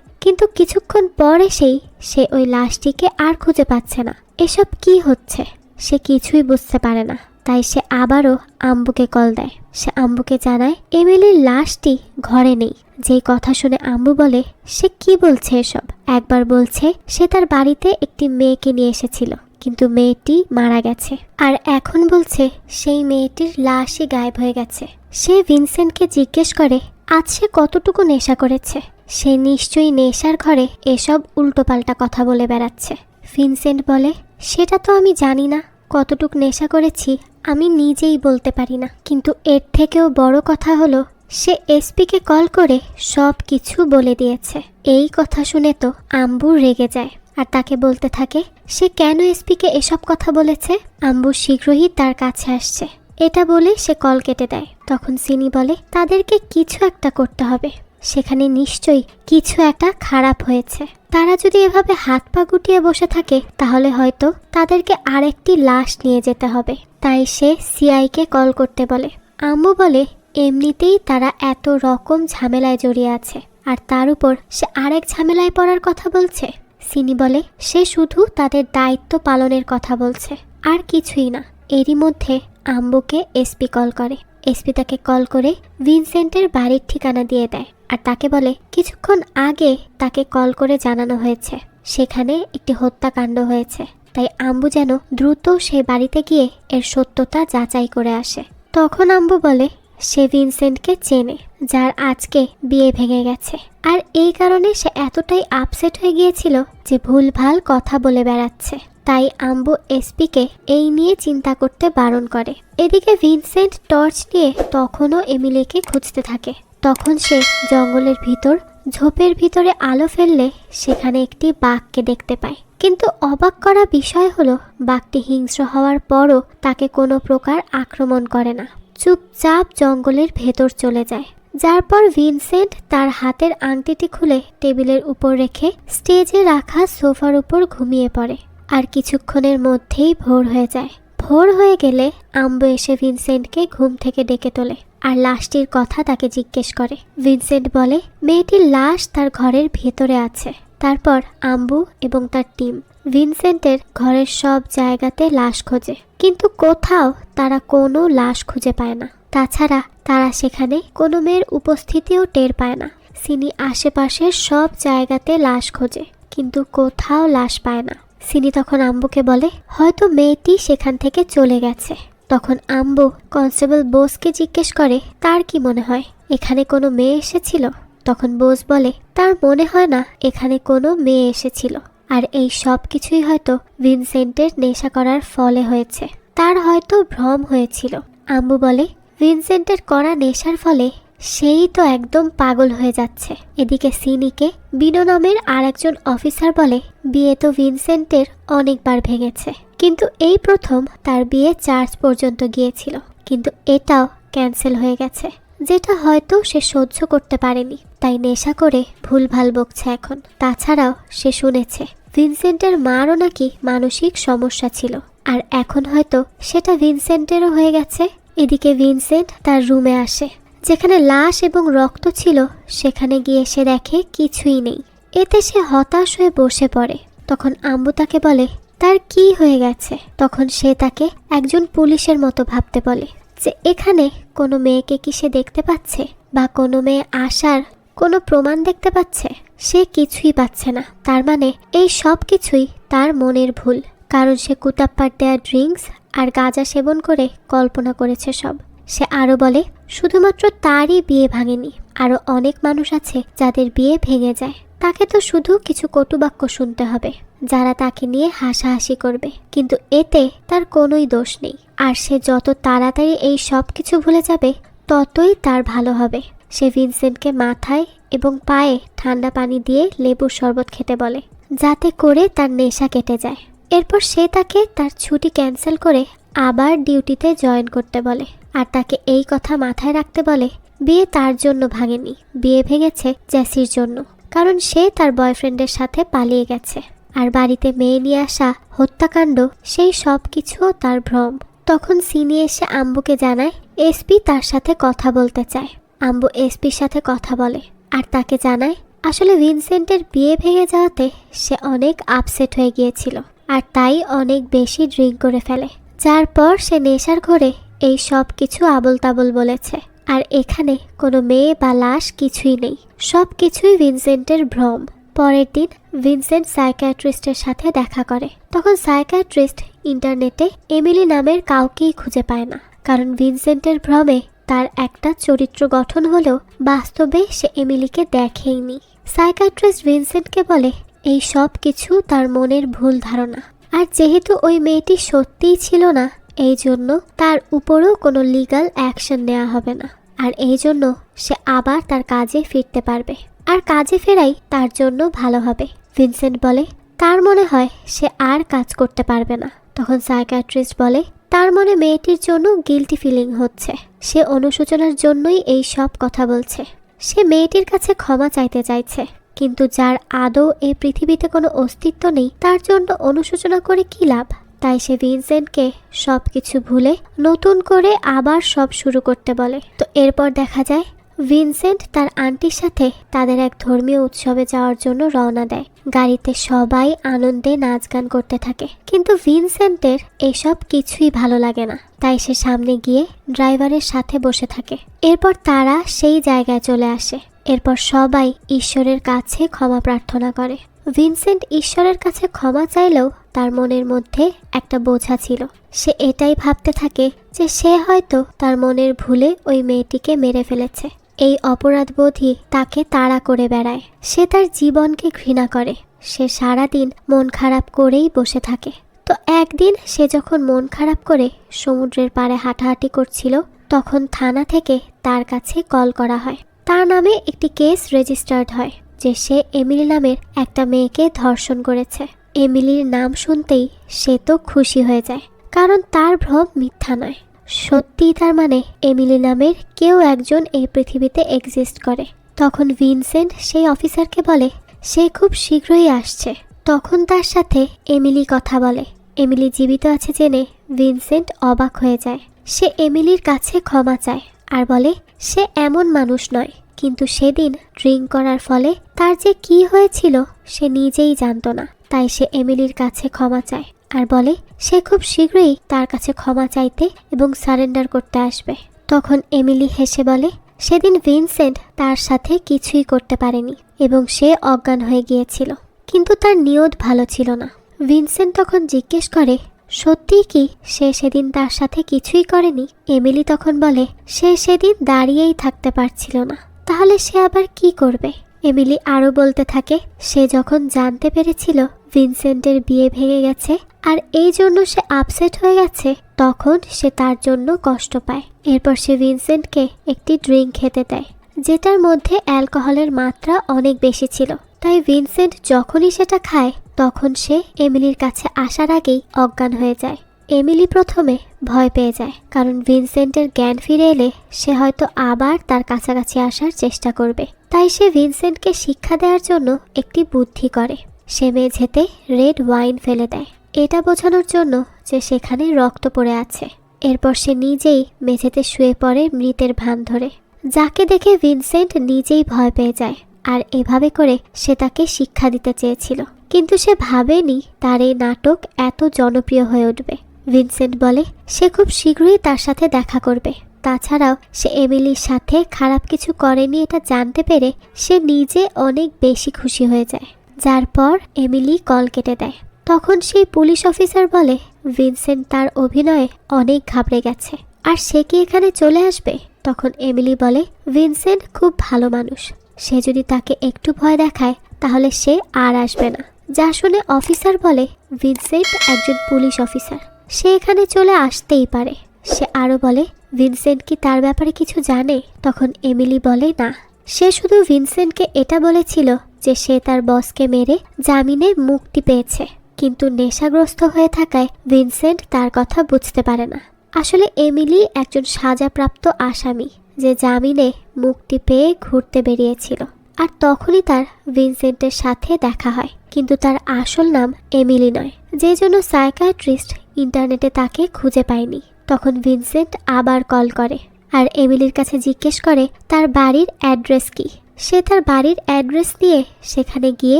কিন্তু কিছুক্ষণ পর এসেই সে ওই লাশটিকে আর খুঁজে পাচ্ছে না। এসব কি হচ্ছে সে কিছুই বুঝতে পারে না, তাই সে আবারও আম্বুকে কল দেয়। সে আম্বুকে জানায় এমিলির লাশটি ঘরে নেই। যেই কথা শুনে আম্বু বলে সে কি বলছে এসব? একবার বলছে সে তার বাড়িতে একটি মেয়েকে নিয়ে এসেছিল, কিন্তু মেয়েটি মারা গেছে, আর এখন বলছে সেই মেয়েটির লাশই গায়েব হয়ে গেছে। সে ভিনসেন্টকে জিজ্ঞেস করে আজ সে কতটুকু নেশা করেছে। সে নিশ্চয়ই নেশার ঘরে এসব উল্টোপাল্টা কথা বলে বেড়াচ্ছে। ভিনসেন্ট বলে সেটা তো আমি জানি না, কতটুকু নেশা করেছি আমি নিজেই বলতে পারি না, কিন্তু এর থেকেও বড় কথা হলো সে এসপিকে কল করে সব কিছু বলে দিয়েছে। এই কথা শুনে তো আম্বু রেগে যায় আর তাকে বলতে থাকে সে কেন এসপিকে এসব কথা বলেছে। আম্বু শীঘ্রই তার কাছে আসছে। এটা বলে সে কল কেটে দেয়। তখন সিনি বলে তাদেরকে কিছু একটা করতে হবে, সেখানে নিশ্চয়ই কিছু একটা খারাপ হয়েছে। তারা যদি এভাবে হাত পা গুটিয়ে বসে থাকে তাহলে হয়তো তাদেরকে আরেকটি লাশ নিয়ে যেতে হবে। তাই সে সিআইকে কল করতে বলে। আম্মু বলে এমনিতেই তারা এত রকম ঝামেলায় জড়িয়ে আছে, আর তার উপর সে আরেক ঝামেলায় পড়ার কথা বলছে। সিনি বলে সে শুধু তাদের দায়িত্ব পালনের কথা বলছে, আর কিছুই না। এরই মধ্যে আম্বুকে এসপি কল করে। এসপি তাকে কল করে ভিনসেন্টের বাড়ির ঠিকানা দিয়ে দেয় আর তাকে বলে কিছুক্ষণ আগে তাকে কল করে জানানো হয়েছে সেখানে একটি হত্যাকাণ্ড হয়েছে, তাই আম্বু যেন দ্রুত সেই বাড়িতে গিয়ে এর সত্যতা যাচাই করে আসে। তখন আম্বু বলে সে ভিনসেন্টকে চেনে, যার আজকে বিয়ে ভেঙে গেছে, আর এই কারণে সে এতটাই আপসেট হয়ে গিয়েছিল যে ভুলভাল কথা বলে বেড়াচ্ছে। তাই আম্বু এসপিকে এই নিয়ে চিন্তা করতে বারণ করে। এদিকে ভিনসেন্ট টর্চ নিয়ে তখনও এমিলিকে খুঁজতে থাকে। তখন সে জঙ্গলের ভিতর ঝোপের ভিতরে আলো ফেললে সেখানে একটি বাঘকে দেখতে পায়। কিন্তু অবাক করা বিষয় হলো বাঘটি হিংস্র হওয়ার পরও তাকে কোনো প্রকার আক্রমণ করে না, চুপচাপ জঙ্গলের ভেতর চলে যায়। যার পর ভিনসেন্ট তার হাতের আংটিটি খুলে টেবিলের উপর রেখে স্টেজে রাখা সোফার উপর ঘুমিয়ে পড়ে। আর কিছুক্ষণের মধ্যেই ভোর হয়ে যায়। ভোর হয়ে গেলে আম্বু এসে ভিনসেন্টকে ঘুম থেকে ডেকে তোলে আর লাশটির কথা তাকে জিজ্ঞেস করে। ভিনসেন্ট বলে মেয়েটির লাশ তার ঘরের ভেতরে আছে। তারপর আম্বু এবং তার টিম ভিনসেন্টের ঘরের সব জায়গাতে লাশ খোঁজে, কিন্তু কোথাও তারা কোনো লাশ খুঁজে পায় না। তাছাড়া তারা সেখানে কোনো মেয়ের উপস্থিতিও টের পায় না। সিনি আশেপাশের সব জায়গাতে লাশ খোঁজে, কিন্তু কোথাও লাশ পায় না। সিনি তখন আম্বুকে বলে হয়তো মেয়েটি সেখান থেকে চলে গেছে। তখন আম্বু কনস্টেবল বোসকে জিজ্ঞেস করে তার কি মনে হয় এখানে কোনো মেয়ে এসেছিল। তখন বোস বলে তার মনে হয় না এখানে কোনো মেয়ে এসেছিল, আর এই সব কিছুই হয়তো ভিনসেন্টের নেশা করার ফলে হয়েছে, তার হয়তো ভ্রম হয়েছিল। আম্বু বলে ভিনসেন্টের করা নেশার ফলে সেই তো একদম পাগল হয়ে যাচ্ছে। এদিকে সিনিকে বিনো নামের আর একজন অফিসার বলে বিয়ে তো ভিনসেন্টের অনেকবার ভেঙেছে, কিন্তু এই প্রথম তার বিয়ে চার্চ পর্যন্ত গিয়েছিল, কিন্তু এটাও ক্যান্সেল হয়ে গেছে, যেটা হয়তো সে সহ্য করতে পারেনি, তাই নেশা করে ভুলভাল বকছে এখন। তাছাড়াও সে শুনেছে ভিনসেন্টের মারও নাকি মানসিক সমস্যা ছিল, আর এখন হয়তো সেটা ভিনসেন্টেরও হয়ে গেছে। এদিকে ভিনসেন্ট তার রুমে আসে, যেখানে লাশ এবং রক্ত ছিল সেখানে গিয়ে সে দেখে কিছুই নেই। এতে সে হতাশ হয়ে বসে পড়ে। তখন আম্বু তাকে বলে তার কি হয়ে গেছে। তখন সে তাকে একজন পুলিশের মতো ভাবতে বলে যে এখানে কোনো মেয়েকে কি সে দেখতে পাচ্ছে, বা কোনো মেয়ে আসার কোনো প্রমাণ দেখতে পাচ্ছে। সে কিছুই পাচ্ছে না। তার মানে এই সব কিছুই তার মনের ভুল, কারণ সে কুতাপ্পার দেয়া ড্রিঙ্কস আর গাঁজা সেবন করে কল্পনা করেছে সব। সে আরো বলে শুধুমাত্র তারই বিয়ে ভাঙেনি, আরো অনেক মানুষ আছে যাদের বিয়ে ভেঙে যায়। তাকে তো শুধু কিছু কটুবাক্য শুনতে হবে, যারা তাকে নিয়ে হাসাহাসি করবে, কিন্তু এতে তার কোনোই দোষ নেই। আর সে যত তাড়াতাড়ি এই সব কিছু ভুলে যাবে ততই তার ভালো হবে। সে ভিনসেন্টকে মাথায় এবং পায়ে ঠান্ডা পানি দিয়ে লেবুর শরবত খেতে বলে, যাতে করে তার নেশা কেটে যায়। এরপর সে তাকে তার ছুটি ক্যান্সেল করে আবার ডিউটিতে জয়েন করতে বলে, আর তাকে এই কথা মাথায় রাখতে বলে বিয়ে তার জন্য ভাঙেনি, বিয়ে ভেঙেছে জেসির জন্য, কারণ সে তার বয়ফ্রেন্ডের সাথে পালিয়ে গেছে। আর বাড়িতে মেয়ে নিয়ে আসা হত্যাকাণ্ড সেই সব কিছুও তার ভ্রম। তখন সিনি এসে আম্বুকে জানায় এসপি তার সাথে কথা বলতে চায়। আম্বু এসপির সাথে কথা বলে আর তাকে জানায় আসলে ভিনসেন্টের বিয়ে ভেঙে যাওয়াতে সে অনেক আপসেট হয়ে গিয়েছিল, আর তাই অনেক বেশি ড্রিঙ্ক করে ফেলে, যার পর সে নেশার ঘরে এই সব কিছু আবল তাবল বলেছে। আর এখানে কোনো মেয়ে বা লাশ কিছুই নেই, সব কিছুই ভিনসেন্টের ভ্রম। পরের দিন ভিনসেন্ট সাইকিয়াট্রিস্টের সাথে দেখা করে। তখন সাইকিয়াট্রিস্ট ইন্টারনেটে এমিলি নামের কাউকেই খুঁজে পায় না, কারণ ভিনসেন্টের ভ্রমে তার একটা চরিত্র গঠন হলেও বাস্তবে সে এমিলিকে দেখেইনি। সাইকিয়াট্রিস্ট ভিনসেন্টকে বলে এই সব কিছু তার মনের ভুল ধারণা, আর যেহেতু ওই মেয়েটি সত্যিই ছিল না, এই জন্য তার উপরও কোনো লিগ্যাল অ্যাকশন নেওয়া হবে না, আর এই জন্য সে আবার তার কাজে ফিরতে পারবে, আর কাজে ফেরাই তার জন্য ভালো হবে। ভিনসেন্ট বলে তার মনে হয় সে আর কাজ করতে পারবে না। তখন সাইকিয়াট্রিস্ট বলে তার মনে মেয়েটির জন্য গিল্টি ফিলিং হচ্ছে, সে অনুশোচনার জন্যই এই সব কথা বলছে। সে মেয়েটির কাছে ক্ষমা চাইতে চাইছে, কিন্তু যার আদৌ এই পৃথিবীতে কোনো অস্তিত্ব নেই তার জন্য অনুশোচনা করে কি লাভ। তাই সে ভিনসেন্টকে সব কিছু ভুলে নতুন করে আবার সব শুরু করতে বলে। তো এরপর দেখা যায় ভিনসেন্ট তার আন্টির সাথে তাদের এক ধর্মীয় উৎসবে যাওয়ার জন্য রওনা দেয়। গাড়িতে সবাই আনন্দে নাচ গান করতে থাকে, কিন্তু ভিনসেন্টের এসব কিছুই ভালো লাগে না। তাই সে সামনে গিয়ে ড্রাইভারের সাথে বসে থাকে। এরপর তারা সেই জায়গায় চলে আসে। এরপর সবাই ঈশ্বরের কাছে ক্ষমা প্রার্থনা করে। ভিনসেন্ট ঈশ্বরের কাছে ক্ষমা চাইলেও তার মনের মধ্যে একটা বোঝা ছিল। সে এটাই ভাবতে থাকে যে সে হয়তো তার মনের ভুলে ওই মেয়েটিকে মেরে ফেলেছে। এই অপরাধবোধই তাকে তাড়া করে বেড়ায়। সে তার জীবনকে ঘৃণা করে। সে সারাদিন মন খারাপ করেই বসে থাকে। তো একদিন সে যখন মন খারাপ করে সমুদ্রের পাড়ে হাঁটাহাঁটি করছিল, তখন থানা থেকে তার কাছে কল করা হয়। তার নামে একটি কেস রেজিস্টার্ড হয় যে সে এমিলি নামের একটা মেয়েকে ধর্ষণ করেছে। এমিলির নাম শুনতেই সে তো খুশি হয়ে যায়, কারণ তার ভ্রম মিথ্যা নয়। সত্যিই তার মানে এমিলি নামের কেউ একজন এই পৃথিবীতে এক্সিস্ট করে। তখন ভিনসেন্ট সেই অফিসারকে বলে সে খুব শীঘ্রই আসছে। তখন তার সাথে এমিলি কথা বলে। এমিলি জীবিত আছে জেনে ভিনসেন্ট অবাক হয়ে যায়। সে এমিলির কাছে ক্ষমা চায় আর বলে সে এমন মানুষ নয়, কিন্তু সেদিন ড্রিঙ্ক করার ফলে তার যে কি হয়েছিল সে নিজেই জানতো না। তাই সে এমিলির কাছে ক্ষমা চায় আর বলে সে খুব শীঘ্রই তার কাছে ক্ষমা চাইতে এবং সারেন্ডার করতে আসবে। তখন এমিলি হেসে বলে সেদিন ভিনসেন্ট তার সাথে কিছুই করতে পারেনি এবং সে অজ্ঞান হয়ে গিয়েছিল, কিন্তু তার নিয়ত ভালো ছিল না। ভিনসেন্ট তখন জিজ্ঞেস করে সত্যিই কি সে সেদিন তার সাথে কিছুই করেনি? এমিলি তখন বলে সে সেদিন দাঁড়িয়েই থাকতে পারছিল না, তাহলে সে আবার কি করবে? এমিলি আরও বলতে থাকে সে যখন জানতে পেরেছিল ভিনসেন্টের বিয়ে ভেঙে গেছে আর এই জন্য সে আপসেট হয়ে গেছে, তখন সে তার জন্য কষ্ট পায়। এরপর সে ভিনসেন্টকে একটি ড্রিঙ্ক খেতে দেয়, যেটার মধ্যে অ্যালকোহলের মাত্রা অনেক বেশি ছিল। তাই ভিনসেন্ট যখনই সেটা খায় তখন সে এমিলির কাছে আসার আগেই অজ্ঞান হয়ে যায়। এমিলি প্রথমে ভয় পেয়ে যায়, কারণ ভিনসেন্টের জ্ঞান ফিরে এলে সে হয়তো আবার তার কাছাকাছি আসার চেষ্টা করবে। তাই সে ভিনসেন্টকে শিক্ষা দেওয়ার জন্য একটি বুদ্ধি করে। সে মেঝেতে রেড ওয়াইন ফেলে দেয়, এটা বোঝানোর জন্য যে সেখানে রক্ত পড়ে আছে। এরপর সে নিজেই মেঝেতে শুয়ে পড়ে মৃতের ভান ধরে, যাকে দেখে ভিনসেন্ট নিজেই ভয় পেয়ে যায়। আর এভাবে করে সে তাকে শিক্ষা দিতে চেয়েছিল, কিন্তু সে ভাবেনি তার এই নাটক এত জনপ্রিয় হয়ে উঠবে। ভিনসেন্ট বলে সে খুব শীঘ্রই তার সাথে দেখা করবে। তাছাড়াও সে এমিলির সাথে খারাপ কিছু করেনি এটা জানতে পেরে সে নিজে অনেক বেশি খুশি হয়ে যায়, যার পর এমিলি কল কেটে দেয়। তখন সেই পুলিশ অফিসার বলে ভিনসেন্ট তার অভিনয়ে অনেক ঘাবড়ে গেছে আর সে কি এখানে চলে আসবে? তখন এমিলি বলে ভিনসেন্ট খুব ভালো মানুষ, সে যদি তাকে একটু ভয় দেখায় তাহলে সে আর আসবে না। যা শুনে অফিসার বলে ভিনসেন্ট একজন পুলিশ অফিসার, সে এখানে চলে আসতেই পারে। সে আরও বলে ভিনসেন্ট কি তার ব্যাপারে কিছু জানে? তখন এমিলি বলে না, সে শুধু ভিনসেন্টকে এটা বলেছিল যে সে তার বসকে মেরে জামিনে মুক্তি পেয়েছে, কিন্তু নেশাগ্রস্ত হয়ে থাকায় ভিনসেন্ট তার কথা বুঝতে পারে না। আসলে এমিলি একজন সাজাপ্রাপ্ত আসামি যে জামিনে মুক্তি পেয়ে ঘুরতে বেরিয়েছিল, আর তখনই তার ভিনসেন্টের সাথে দেখা হয়, কিন্তু তার আসল নাম এমিলি নয়, যে জন্য সাইকিয়াট্রিস্ট ইন্টারনেটে তাকে খুঁজে পায়নি। তখন ভিনসেন্ট আবার কল করে আর এমিলির কাছে জিজ্ঞেস করে তার বাড়ির অ্যাড্রেস কি। সে তার বাড়ির অ্যাড্রেস দিয়ে সেখানে গিয়ে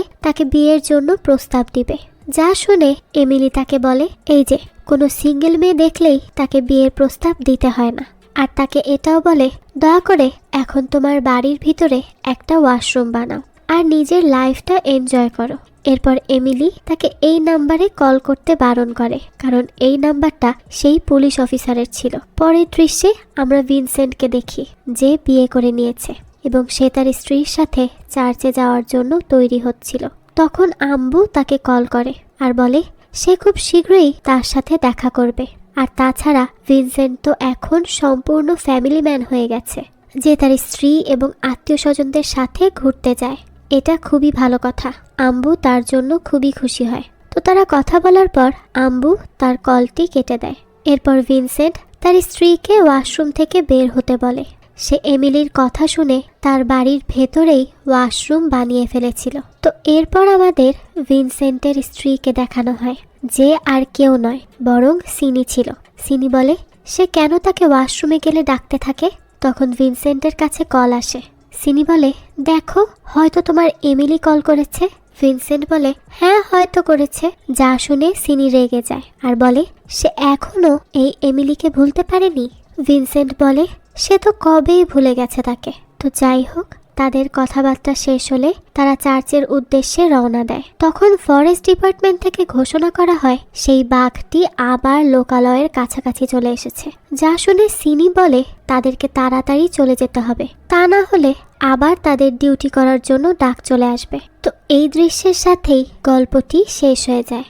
তাকে বিয়ের জন্য প্রস্তাব দিবে। যা শুনে এমিলি তাকে বলে এই যে কোনো সিঙ্গেল মেয়ে দেখলেই তাকে বিয়ের প্রস্তাব দিতে হয় না, আর তাকে এটাও বলে দয়া করে এখন তোমার বাড়ির ভিতরে একটা ওয়াশরুম বানাও আর নিজের লাইফটা এনজয় করো। এরপর এমিলি তাকে এই নাম্বারে কল করতে বারণ করে, কারণ এই নাম্বারটা সেই পুলিশ অফিসারের ছিল। পরের দৃশ্যে আমরা ভিনসেন্টকে দেখি, যে বিয়ে করে নিয়েছে এবং সে তার স্ত্রীর সাথে চার্চে যাওয়ার জন্য তৈরি হচ্ছিল। তখন আম্বু তাকে কল করে আর বলে সে খুব শীঘ্রই তার সাথে দেখা করবে। আর তাছাড়া ভিনসেন্ট তো এখন সম্পূর্ণ ফ্যামিলি ম্যান হয়ে গেছে, যে তার স্ত্রী এবং আত্মীয় স্বজনদের সাথে ঘুরতে যায়। এটা খুবই ভালো কথা। আম্বু তার জন্য খুবই খুশি হয়। তো তারা কথা বলার পর আম্বু তার কলটি কেটে দেয়। এরপর ভিনসেন্ট তার স্ত্রীকে ওয়াশরুম থেকে বের হতে বলে। সে এমিলির কথা শুনে তার বাড়ির ভেতরেই ওয়াশরুম বানিয়ে ফেলেছিল। তো এরপর আমাদের ভিনসেন্টের স্ত্রীকে দেখানো হয়, যে আর কেউ নয় বরং সিনি ছিল। সিনি বলে সে কেন তাকে ওয়াশরুমে গেলে ডাকতে থাকে। তখন ভিনসেন্টের কাছে কল আসে। সিনি বলে, দেখো, হয়তো তোমার এমিলি কল করেছে। ভিনসেন্ট বলে, হ্যাঁ হয়তো করেছে। যা শুনে সিনি রেগে যায় আর বলে সে এখনো এই এমিলিকে ভুলতে পারেনি। ভিনসেন্ট বলে সে তো কবেই ভুলে গেছে তাকে। তো যাই হোক, তাদের কথাবার্তা শেষ হলে তারা চার্চের উদ্দেশ্যে রওনা দেয়। তখন ফরেস্ট ডিপার্টমেন্ট থেকে ঘোষণা করা হয় সেই বাঘটি আবার লোকালয়ের কাছাকাছি চলে এসেছে। যা শুনে সিনি বলে তাদেরকে তাড়াতাড়ি চলে যেতে হবে, তা না হলে আবার তাদের ডিউটি করার জন্য ডাক চলে আসবে। তো এই দৃশ্যের সাথেই গল্পটি শেষ হয়ে যায়।